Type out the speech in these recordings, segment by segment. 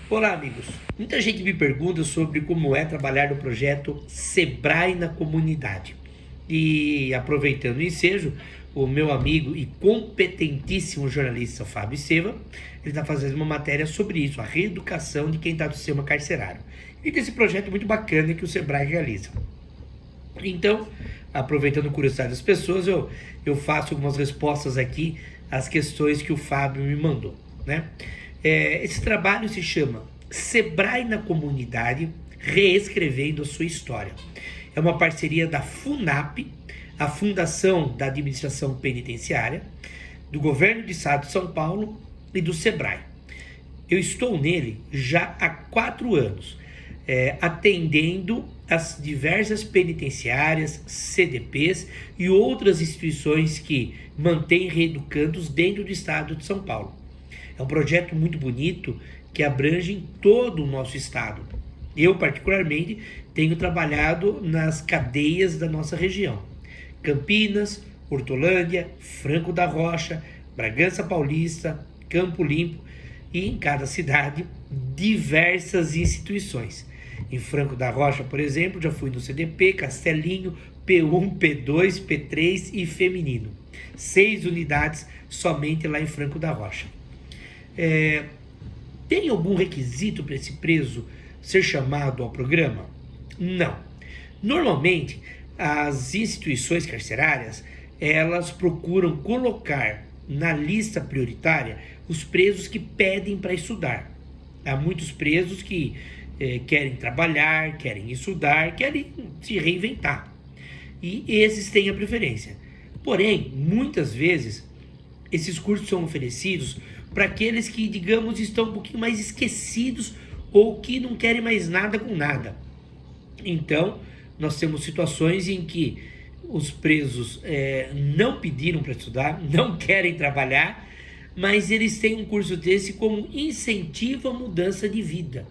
Olá, amigos. Muita gente me pergunta sobre como é trabalhar no projeto Sebrae na comunidade. E aproveitando o ensejo, o meu amigo e competentíssimo jornalista Fábio Seva, ele está fazendo uma matéria sobre isso, a reeducação de quem está no sistema carcerário. E desse projeto muito bacana que o Sebrae realiza. Então, aproveitando a curiosidade das pessoas, eu faço algumas respostas aqui às questões que o Fábio me mandou, né? Esse trabalho se chama Sebrae na Comunidade, reescrevendo a sua história. É uma parceria da FUNAP, a Fundação da Administração Penitenciária, do Governo do Estado de São Paulo e do Sebrae. Eu estou nele já há 4 anos, atendendo as diversas penitenciárias, CDPs e outras instituições que mantêm reeducandos dentro do Estado de São Paulo. É um projeto muito bonito que abrange em todo o nosso estado. Eu, particularmente, tenho trabalhado nas cadeias da nossa região. Campinas, Hortolândia, Franco da Rocha, Bragança Paulista, Campo Limpo e em cada cidade diversas instituições. Em Franco da Rocha, por exemplo, já fui no CDP, Castelinho, P1, P2, P3 e Feminino. 6 unidades somente lá em Franco da Rocha. Tem algum requisito para esse preso ser chamado ao programa? Não. Normalmente, as instituições carcerárias, elas procuram colocar na lista prioritária os presos que pedem para estudar. Há muitos presos que querem trabalhar, querem estudar, querem se reinventar. E esses têm a preferência. Porém, muitas vezes, esses cursos são oferecidos para aqueles que, digamos, estão um pouquinho mais esquecidos ou que não querem mais nada com nada. Então, nós temos situações em que os presos não pediram para estudar, não querem trabalhar, mas eles têm um curso desse como incentivo à mudança de vida.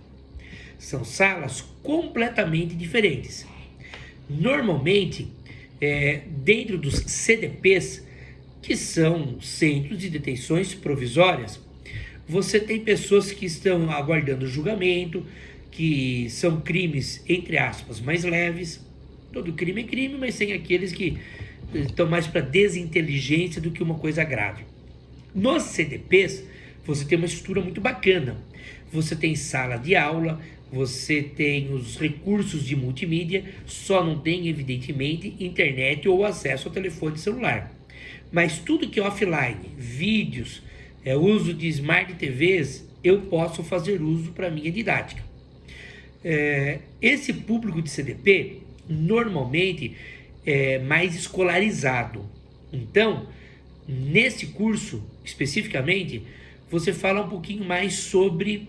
São salas completamente diferentes. Normalmente, dentro dos CDPs, que são centros de detenções provisórias, você tem pessoas que estão aguardando julgamento, que são crimes, entre aspas, mais leves. Todo crime é crime, mas tem aqueles que estão mais para desinteligência do que uma coisa grave. Nos CDPs, você tem uma estrutura muito bacana. Você tem sala de aula, você tem os recursos de multimídia, só não tem, evidentemente, internet ou acesso ao telefone celular. Mas tudo que é offline, vídeos, uso de Smart TVs, eu posso fazer uso para minha didática. Esse público de CDP, normalmente, é mais escolarizado. Então, nesse curso, especificamente, você fala um pouquinho mais sobre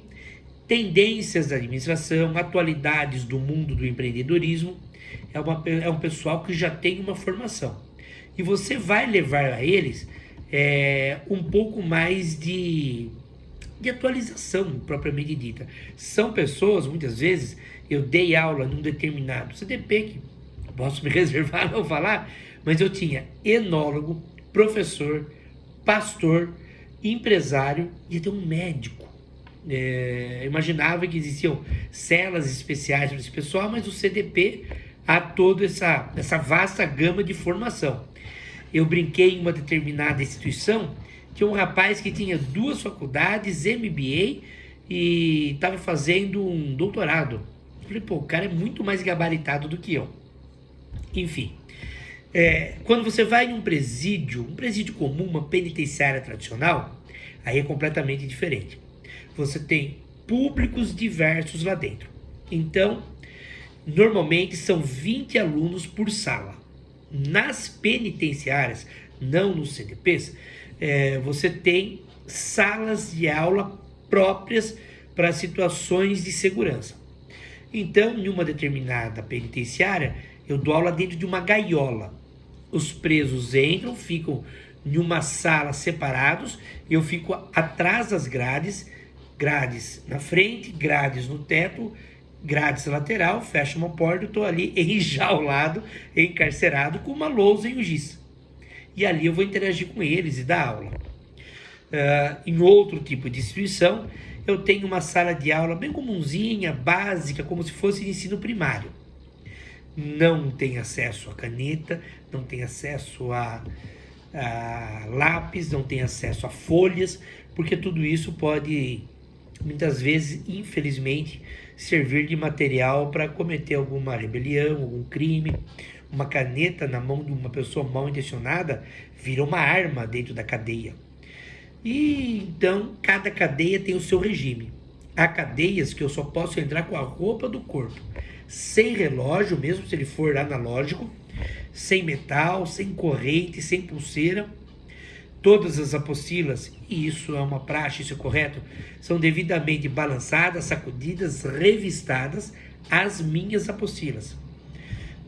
tendências da administração, atualidades do mundo do empreendedorismo. É um pessoal que já tem uma formação. E você vai levar a eles um pouco mais de atualização propriamente dita. São pessoas, muitas vezes, eu dei aula num determinado CDP, que posso me reservar não falar, mas eu tinha enólogo, professor, pastor, empresário e até um médico. Imaginava que existiam celas especiais para esse pessoal, mas o CDP há toda essa vasta gama de formação. Eu brinquei em uma determinada instituição, tinha um rapaz que tinha 2 faculdades, MBA, e estava fazendo um doutorado. Eu falei, o cara é muito mais gabaritado do que eu. Enfim, quando você vai em um presídio comum, uma penitenciária tradicional, aí é completamente diferente. Você tem públicos diversos lá dentro. Então, normalmente são 20 alunos por sala. Nas penitenciárias, não nos CDPs, você tem salas de aula próprias para situações de segurança. Então, em uma determinada penitenciária, eu dou aula dentro de uma gaiola. Os presos entram, ficam em uma sala separados, eu fico atrás das grades na frente, grades no teto, grades lateral, fecha uma porta, eu estou ali enjaulado, encarcerado, com uma lousa e um giz. E ali eu vou interagir com eles e dar aula. Em outro tipo de instituição, eu tenho uma sala de aula bem comumzinha, básica, como se fosse de ensino primário. Não tem acesso a caneta, não tem acesso a lápis, não tem acesso a folhas, porque tudo isso pode, muitas vezes, infelizmente, servir de material para cometer alguma rebelião, algum crime. Uma caneta na mão de uma pessoa mal intencionada vira uma arma dentro da cadeia. E então, cada cadeia tem o seu regime. Há cadeias que eu só posso entrar com a roupa do corpo, sem relógio, mesmo se ele for analógico, sem metal, sem corrente, sem pulseira. Todas as apostilas, e isso é uma praxe, isso é correto, são devidamente balançadas, sacudidas, revistadas, as minhas apostilas.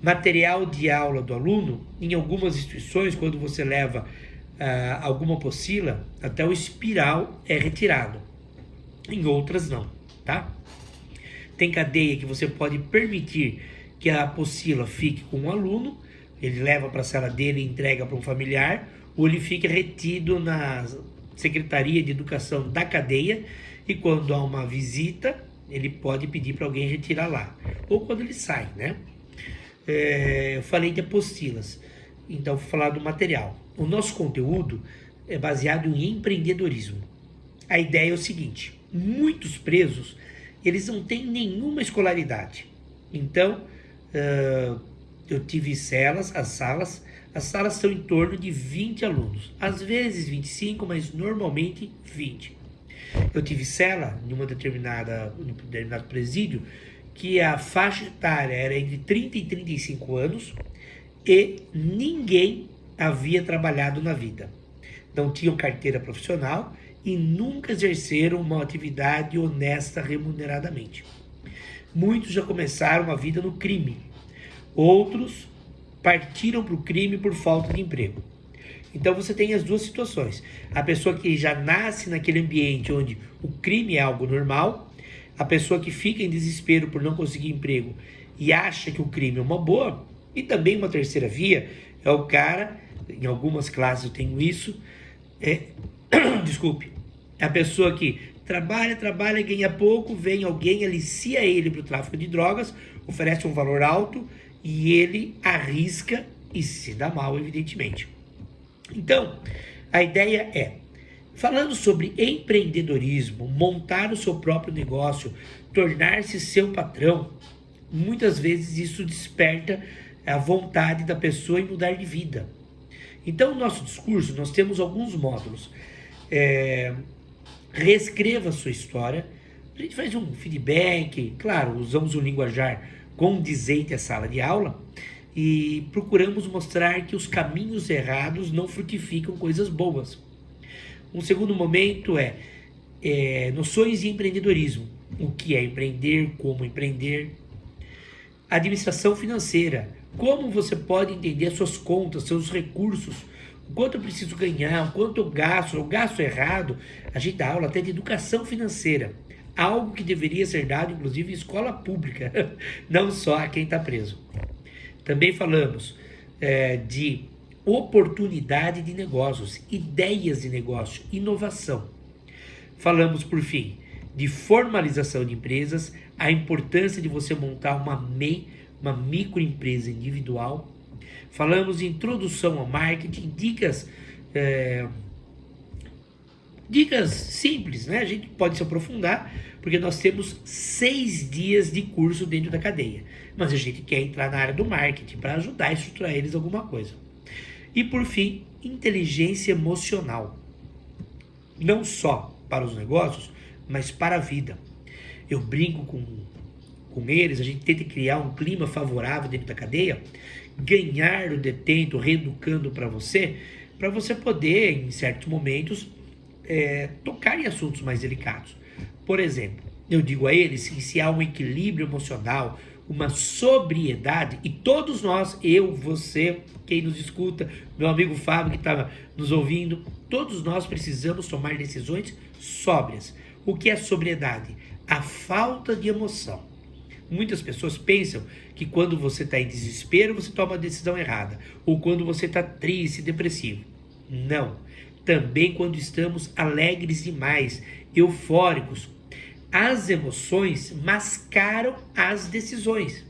Material de aula do aluno, em algumas instituições, quando você leva alguma apostila, até o espiral é retirado. Em outras não, tá? Tem cadeia que você pode permitir que a apostila fique com o aluno, ele leva para a sala dele e entrega para um familiar, ou ele fica retido na Secretaria de Educação da cadeia, e quando há uma visita, ele pode pedir para alguém retirar lá, ou quando ele sai, né? Eu falei de apostilas, então vou falar do material. O nosso conteúdo é baseado em empreendedorismo. A ideia é o seguinte: muitos presos, eles não têm nenhuma escolaridade. Então, eu tive as salas são em torno de 20 alunos, às vezes 25, mas normalmente 20. Eu tive cela em um determinado presídio que a faixa etária era entre 30 e 35 anos e ninguém havia trabalhado na vida. Não tinham carteira profissional e nunca exerceram uma atividade honesta remuneradamente. Muitos já começaram a vida no crime. Outros partiram para o crime por falta de emprego. Então você tem as duas situações. A pessoa que já nasce naquele ambiente onde o crime é algo normal, a pessoa que fica em desespero por não conseguir emprego e acha que o crime é uma boa, e também uma terceira via é o cara, em algumas classes eu tenho isso, desculpe, é a pessoa que trabalha, ganha pouco, vem alguém, alicia ele para o tráfico de drogas, oferece um valor alto e ele arrisca e se dá mal, evidentemente. Então, a ideia é, falando sobre empreendedorismo, montar o seu próprio negócio, tornar-se seu patrão, muitas vezes isso desperta a vontade da pessoa em mudar de vida. Então, no nosso discurso, nós temos alguns módulos. Reescreva a sua história, a gente faz um feedback, claro, usamos um linguajar condizente à sala de aula e procuramos mostrar que os caminhos errados não frutificam coisas boas. Um segundo momento é noções de empreendedorismo, o que é empreender, como empreender, administração financeira, como você pode entender as suas contas, seus recursos, o quanto eu preciso ganhar, o quanto eu gasto errado. A gente dá aula até de educação financeira, algo que deveria ser dado, inclusive, em escola pública, não só a quem está preso. Também falamos de oportunidade de negócios, ideias de negócio, inovação. Falamos, por fim, de formalização de empresas, a importância de você montar uma microempresa individual. Falamos de introdução ao marketing, dicas simples, né? A gente pode se aprofundar, porque nós temos 6 dias de curso dentro da cadeia, mas a gente quer entrar na área do marketing para ajudar a estruturar eles alguma coisa. E por fim, inteligência emocional, não só para os negócios, mas para a vida. Eu brinco com eles, a gente tenta criar um clima favorável dentro da cadeia, ganhar o detento, reeducando para você poder, em certos momentos, tocar em assuntos mais delicados. Por exemplo, eu digo a eles que se há um equilíbrio emocional, uma sobriedade, e todos nós, eu, você, quem nos escuta, meu amigo Fábio que estava nos ouvindo, todos nós precisamos tomar decisões sóbrias. O que é sobriedade? A falta de emoção. Muitas pessoas pensam que quando você está em desespero, você toma a decisão errada, ou quando você está triste, depressivo. Não. Também quando estamos alegres demais, eufóricos. as emoções mascaram as decisões.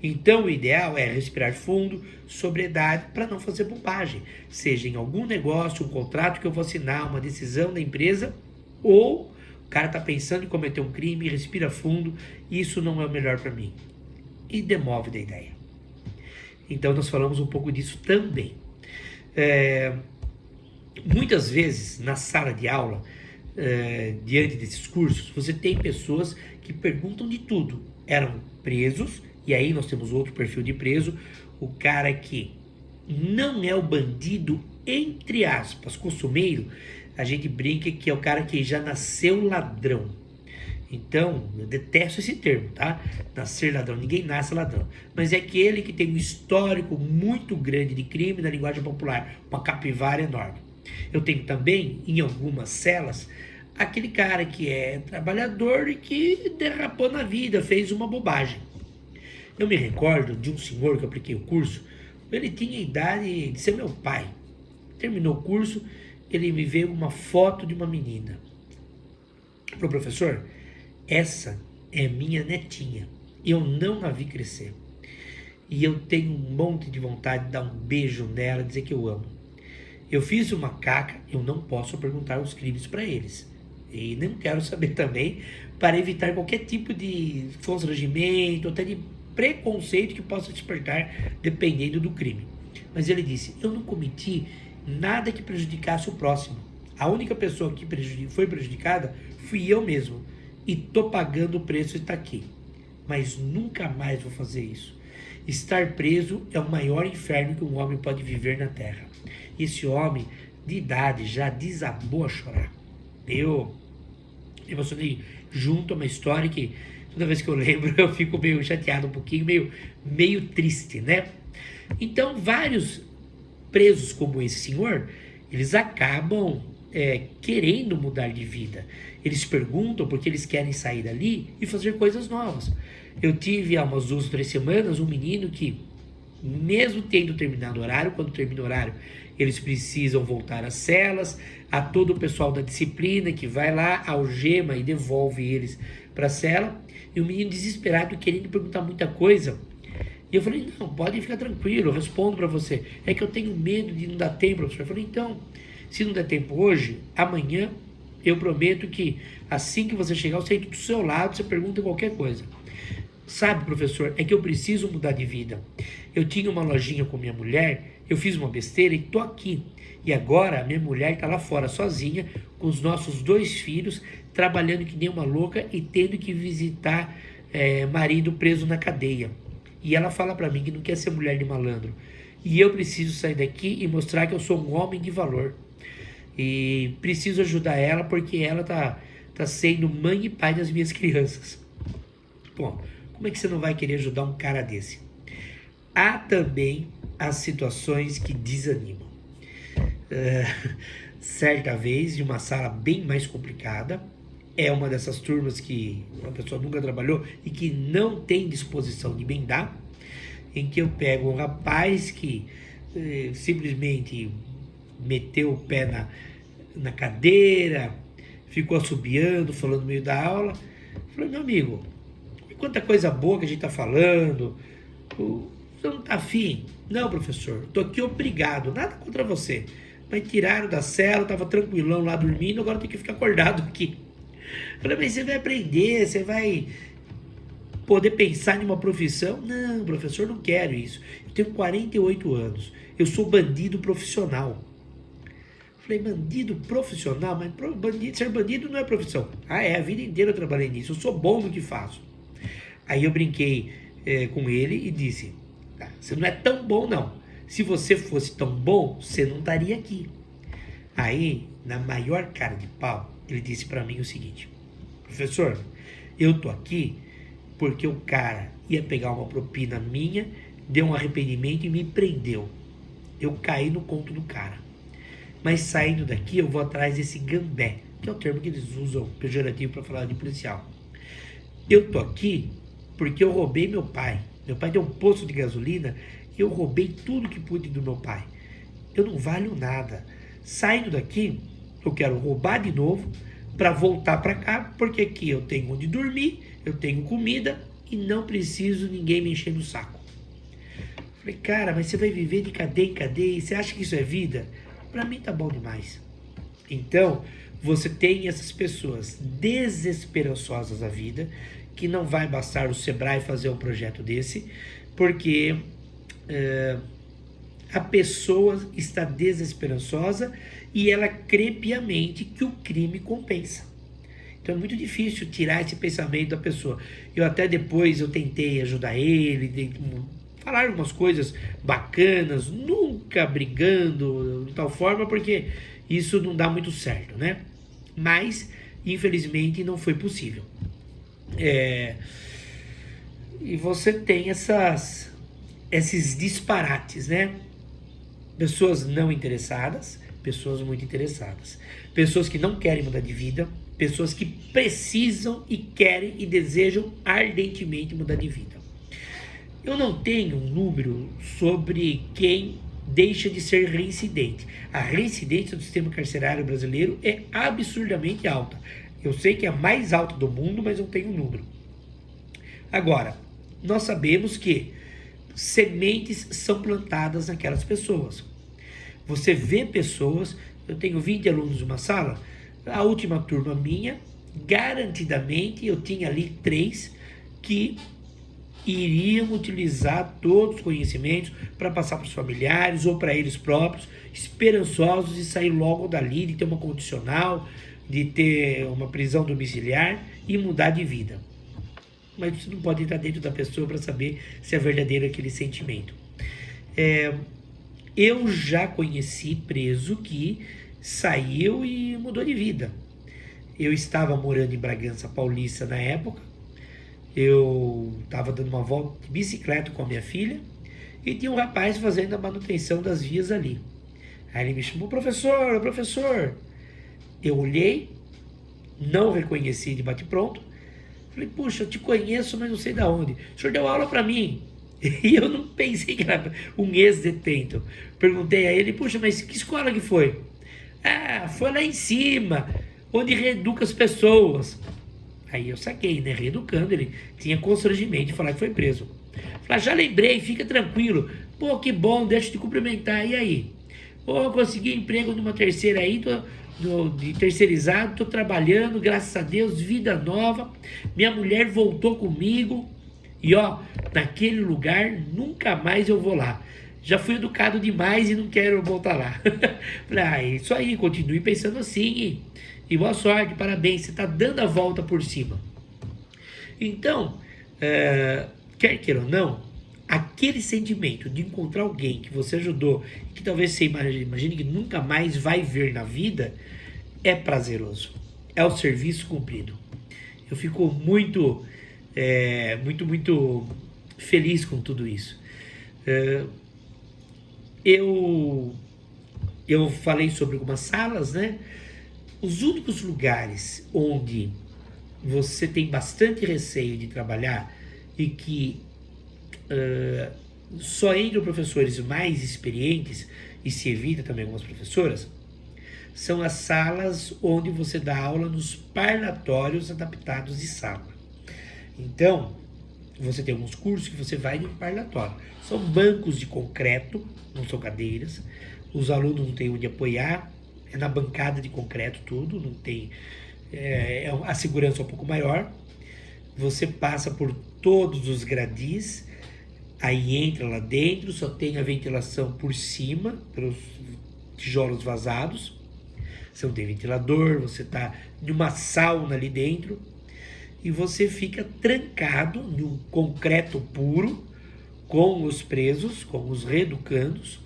Então, o ideal é respirar fundo, sobriedade, para não fazer bobagem. Seja em algum negócio, um contrato que eu vou assinar, uma decisão da empresa, ou o cara está pensando em cometer um crime, respira fundo, isso não é o melhor para mim. E demove da ideia. Então, nós falamos um pouco disso também. Muitas vezes, na sala de aula, diante desses cursos, você tem pessoas que perguntam de tudo. Eram presos, e aí nós temos outro perfil de preso, o cara que não é o bandido, entre aspas, costumeiro, a gente brinca que é o cara que já nasceu ladrão. Então, eu detesto esse termo, tá? Nascer ladrão, ninguém nasce ladrão. Mas é aquele que tem um histórico muito grande de crime na linguagem popular, uma capivara enorme. Eu tenho também, em algumas celas, aquele cara que é trabalhador e que derrapou na vida, fez uma bobagem. Eu me recordo de um senhor que eu apliquei o curso, ele tinha a idade de ser meu pai. Terminou o curso, ele me veio uma foto de uma menina. Falou, professor, essa é minha netinha. Eu não a vi crescer. E eu tenho um monte de vontade de dar um beijo nela, dizer que eu amo. Eu fiz uma caca, eu não posso perguntar os crimes para eles. E não quero saber também, para evitar qualquer tipo de constrangimento, até de preconceito que possa despertar, dependendo do crime. Mas ele disse, eu não cometi nada que prejudicasse o próximo. A única pessoa que foi prejudicada fui eu mesmo. E tô pagando o preço de estar aqui. Mas nunca mais vou fazer isso. Estar preso é o maior inferno que um homem pode viver na terra. Esse homem, de idade, já desabou a chorar. Eu me emocionei junto a uma história que, toda vez que eu lembro, eu fico meio chateado, um pouquinho, meio triste, né? Então, vários presos como esse senhor, eles acabam querendo mudar de vida. Eles perguntam porque eles querem sair dali e fazer coisas novas. Eu tive há umas 2 ou 3 semanas um menino que, mesmo tendo terminado o horário, quando termina o horário, eles precisam voltar às celas, a todo o pessoal da disciplina que vai lá, algema e devolve eles para a cela, e o menino desesperado querendo perguntar muita coisa. E eu falei, não, pode ficar tranquilo, eu respondo para você. É que eu tenho medo de não dar tempo, professor. Eu falei, então, se não der tempo hoje, amanhã eu prometo que assim que você chegar, eu sento do seu lado, você pergunta qualquer coisa. Sabe, professor, é que eu preciso mudar de vida. Eu tinha uma lojinha com minha mulher, eu fiz uma besteira e tô aqui. E agora a minha mulher está lá fora sozinha, com os nossos 2 filhos, trabalhando que nem uma louca e tendo que visitar marido preso na cadeia. E ela fala para mim que não quer ser mulher de malandro. E eu preciso sair daqui e mostrar que eu sou um homem de valor. E preciso ajudar ela porque ela tá sendo mãe e pai das minhas crianças. Bom, como é que você não vai querer ajudar um cara desse? Há também as situações que desanimam. Certa vez, em uma sala bem mais complicada, é uma dessas turmas que uma pessoa nunca trabalhou e que não tem disposição de emendar, em que eu pego um rapaz que simplesmente meteu o pé na cadeira, ficou assobiando, falando no meio da aula. Falei, meu amigo, quanta coisa boa que a gente tá falando, você não tá afim? Não, professor, tô aqui obrigado, nada contra você, mas tiraram da cela, tava tranquilão lá dormindo, agora tem que ficar acordado aqui. Falei, mas você vai aprender, você vai poder pensar em uma profissão? Não, professor, não quero isso. Eu tenho 48 anos, eu sou bandido profissional. Falei, bandido profissional? Mas ser bandido não é profissão. Ah, a vida inteira eu trabalhei nisso, eu sou bom no que faço. Aí eu brinquei com ele e disse, você não é tão bom não. Se você fosse tão bom, você não estaria aqui. Aí, na maior cara de pau, ele disse para mim o seguinte, professor, eu tô aqui porque o cara ia pegar uma propina minha, deu um arrependimento e me prendeu. Eu caí no conto do cara. Mas saindo daqui, eu vou atrás desse gambé, que é o termo que eles usam pejorativo para falar de policial. Eu tô aqui porque eu roubei meu pai. Meu pai tem um posto de gasolina e eu roubei tudo que pude do meu pai. Eu não valho nada. Saindo daqui, eu quero roubar de novo, para voltar para cá, porque aqui eu tenho onde dormir, eu tenho comida e não preciso ninguém me encher no saco. Falei, cara, mas você vai viver de cadeia em cadeia, você acha que isso é vida? Para mim tá bom demais. Então, você tem essas pessoas desesperançosas da vida, que não vai bastar o Sebrae fazer um projeto desse, porque a pessoa está desesperançosa e ela crê piamente que o crime compensa. Então é muito difícil tirar esse pensamento da pessoa. Eu até depois eu tentei ajudar ele, falar algumas coisas bacanas, nunca brigando de tal forma, porque isso não dá muito certo, né? Mas, infelizmente, não foi possível. E você tem esses disparates, né? Pessoas não interessadas, pessoas muito interessadas. Pessoas que não querem mudar de vida, pessoas que precisam e querem e desejam ardentemente mudar de vida. Eu não tenho um número sobre quem deixa de ser reincidente. A reincidência do sistema carcerário brasileiro é absurdamente alta. Eu sei que é a mais alta do mundo, mas não tenho um número. Agora, nós sabemos que sementes são plantadas naquelas pessoas. Você vê pessoas, eu tenho 20 alunos numa sala, a última turma minha, garantidamente eu tinha ali 3 que iriam utilizar todos os conhecimentos para passar para os familiares ou para eles próprios, esperançosos de sair logo dali, de ter uma condicional, de ter uma prisão domiciliar e mudar de vida. Mas você não pode entrar dentro da pessoa para saber se é verdadeiro aquele sentimento. Eu já conheci preso que saiu e mudou de vida. Eu estava morando em Bragança Paulista na época. Eu estava dando uma volta de bicicleta com a minha filha e tinha um rapaz fazendo a manutenção das vias ali. Aí ele me chamou, professor. Eu olhei, não reconheci de bate-pronto. Falei, puxa, eu te conheço, mas não sei de onde. O senhor deu aula para mim. E eu não pensei que era um ex-detento. Perguntei a ele, puxa, mas que escola que foi? Ah, foi lá em cima, onde reeduca as pessoas. Aí eu saquei, né? Reeducando, ele tinha constrangimento de falar que foi preso. Falei, já lembrei, fica tranquilo. Pô, que bom, deixa eu te cumprimentar. E aí? Pô, consegui emprego numa terceira aí, de terceirizado, tô trabalhando, graças a Deus, vida nova. Minha mulher voltou comigo. E ó, naquele lugar nunca mais eu vou lá. Já fui educado demais e não quero voltar lá. Falei, isso aí, continue pensando assim. E boa sorte, parabéns, você está dando a volta por cima. Então, quer queira ou não, aquele sentimento de encontrar alguém que você ajudou, que talvez você imagine que nunca mais vai ver na vida, é prazeroso. É o serviço cumprido. Eu fico muito feliz com tudo isso. Eu falei sobre algumas salas, né? Os únicos lugares onde você tem bastante receio de trabalhar e que só entram professores mais experientes e se evita também algumas professoras, são as salas onde você dá aula nos parlatórios adaptados de sala. Então, você tem alguns cursos que você vai no parlatório. São bancos de concreto, não são cadeiras. Os alunos não têm onde apoiar. É na bancada de concreto tudo, não tem... a segurança é um pouco maior. Você passa por todos os gradis, aí entra lá dentro, só tem a ventilação por cima, pelos tijolos vazados. Você não tem ventilador, você está numa sauna ali dentro. E você fica trancado num concreto puro, com os presos, com os reeducandos,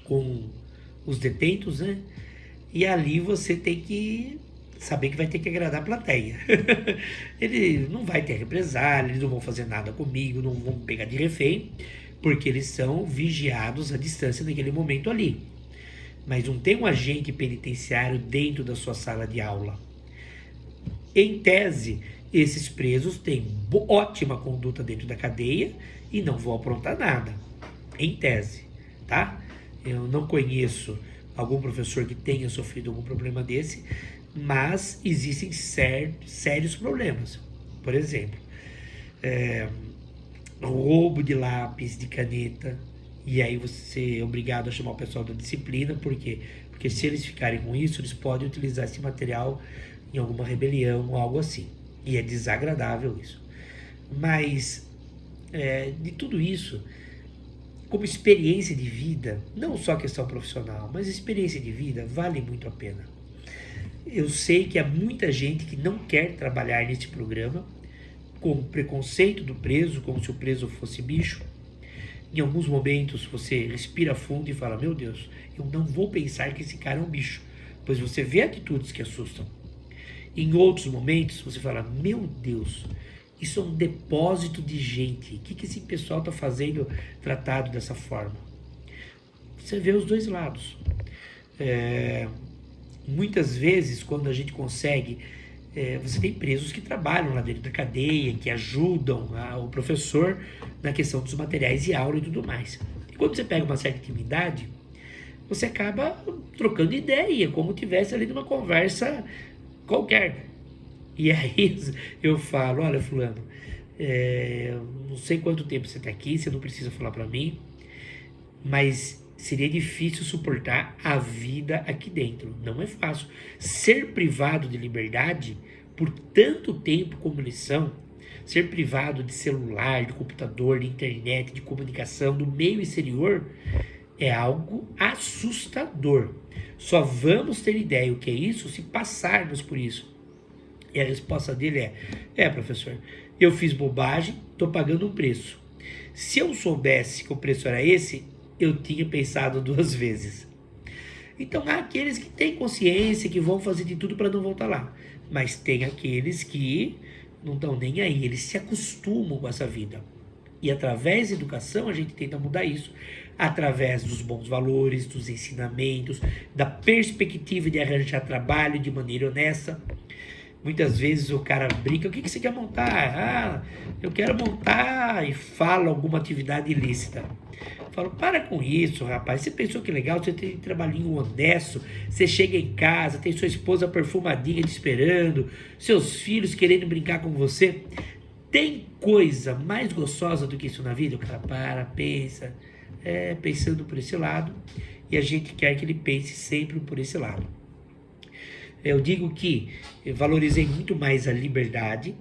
com os detentos, né? E ali você tem que saber que vai ter que agradar a plateia. Ele não vai ter represália, eles não vão fazer nada comigo, não vão pegar de refém, porque eles são vigiados à distância naquele momento ali. Mas não tem um agente penitenciário dentro da sua sala de aula. Em tese, esses presos têm ótima conduta dentro da cadeia e não vão aprontar nada, em tese, tá? Eu não conheço algum professor que tenha sofrido algum problema desse, mas existem sérios problemas. Por exemplo, roubo de lápis, de caneta, e aí você é obrigado a chamar o pessoal da disciplina, por quê? Porque se eles ficarem com isso, eles podem utilizar esse material em alguma rebelião ou algo assim. E é desagradável isso. Mas, de tudo isso, como experiência de vida, não só questão profissional, mas experiência de vida, vale muito a pena. Eu sei que há muita gente que não quer trabalhar neste programa, com preconceito do preso, como se o preso fosse bicho. Em alguns momentos você respira fundo e fala, meu Deus, eu não vou pensar que esse cara é um bicho, pois você vê atitudes que assustam. Em outros momentos você fala, meu Deus, isso é um depósito de gente, o que esse pessoal está fazendo tratado dessa forma? Você vê os dois lados. Muitas vezes, quando a gente consegue, você tem presos que trabalham lá dentro da cadeia, que ajudam o professor na questão dos materiais e aula e tudo mais. E quando você pega uma certa intimidade, você acaba trocando ideia, como tivesse ali numa conversa qualquer. E aí eu falo, olha fulano, não sei quanto tempo você está aqui, você não precisa falar para mim, mas seria difícil suportar a vida aqui dentro. Não é fácil. Ser privado de liberdade por tanto tempo como eles são, ser privado de celular, de computador, de internet, de comunicação, do meio exterior, é algo assustador. Só vamos ter ideia o que é isso se passarmos por isso. E a resposta dele professor, eu fiz bobagem, estou pagando um preço. Se eu soubesse que o preço era esse, eu tinha pensado 2 vezes. Então há aqueles que têm consciência, que vão fazer de tudo para não voltar lá. Mas tem aqueles que não estão nem aí, eles se acostumam com essa vida. E através da educação a gente tenta mudar isso. Através dos bons valores, dos ensinamentos, da perspectiva de arranjar trabalho de maneira honesta. Muitas vezes o cara brinca, o que você quer montar? Eu quero montar, e fala alguma atividade ilícita. Eu falo, para com isso, rapaz. Você pensou que legal, você tem um trabalhinho honesto, você chega em casa, tem sua esposa perfumadinha te esperando, seus filhos querendo brincar com você. Tem coisa mais gostosa do que isso na vida? O cara pensa, pensando por esse lado, e a gente quer que ele pense sempre por esse lado. Eu digo que eu valorizei muito mais a liberdade,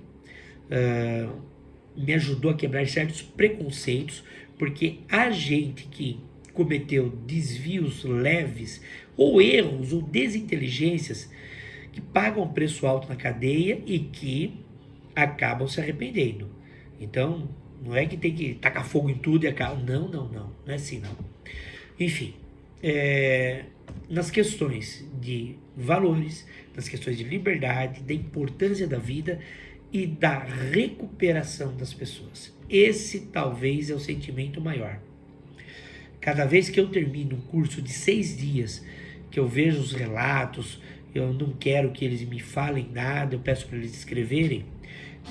me ajudou a quebrar certos preconceitos, porque a gente que cometeu desvios leves, ou erros, ou desinteligências, que pagam um preço alto na cadeia e que acabam se arrependendo. Então, não é que tem que tacar fogo em tudo e acaba. Não é assim não. Enfim, nas questões de valores, nas questões de liberdade, da importância da vida e da recuperação das pessoas. Esse talvez é o sentimento maior. Cada vez que eu termino um curso de 6 dias, que eu vejo os relatos, eu não quero que eles me falem nada, eu peço para eles escreverem,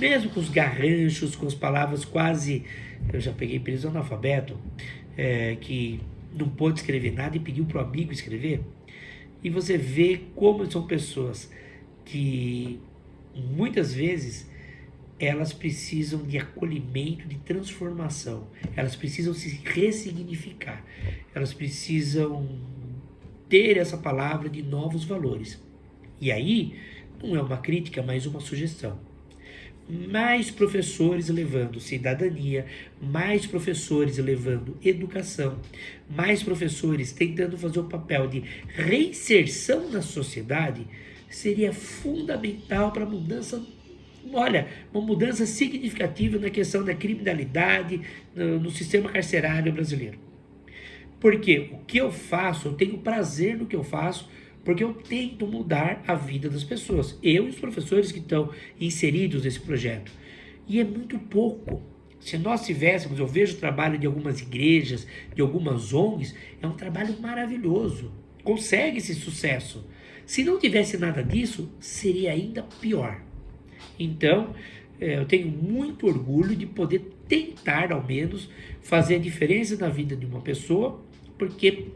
mesmo com os garranchos, com as palavras quase... Eu já peguei preso analfabeto, que não pôde escrever nada e pediu para o amigo escrever. E você vê como são pessoas que muitas vezes elas precisam de acolhimento, de transformação, elas precisam se ressignificar, elas precisam ter essa palavra de novos valores. E aí, não é uma crítica, mas uma sugestão. Mais professores levando cidadania, mais professores levando educação, mais professores tentando fazer o papel de reinserção na sociedade, seria fundamental para a mudança, uma mudança significativa na questão da criminalidade no sistema carcerário brasileiro. Porque o que eu faço, eu tenho prazer no que eu faço, porque eu tento mudar a vida das pessoas. Eu e os professores que estão inseridos nesse projeto. E é muito pouco. Se nós tivéssemos, eu vejo o trabalho de algumas igrejas, de algumas ONGs, é um trabalho maravilhoso. Consegue esse sucesso. Se não tivesse nada disso, seria ainda pior. Então, eu tenho muito orgulho de poder tentar, ao menos, fazer a diferença na vida de uma pessoa, porque,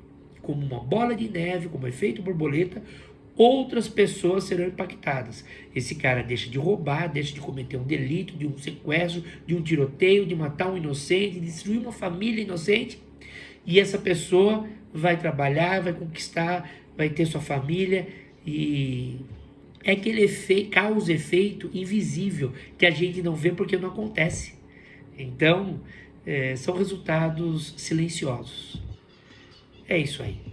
como uma bola de neve, como efeito borboleta, outras pessoas serão impactadas. Esse cara deixa de roubar, deixa de cometer um delito, de um sequestro, de um tiroteio, de matar um inocente, de destruir uma família inocente, e essa pessoa vai trabalhar, vai conquistar, vai ter sua família, e é aquele causa efeito invisível que a gente não vê porque não acontece. Então, são resultados silenciosos. É isso aí.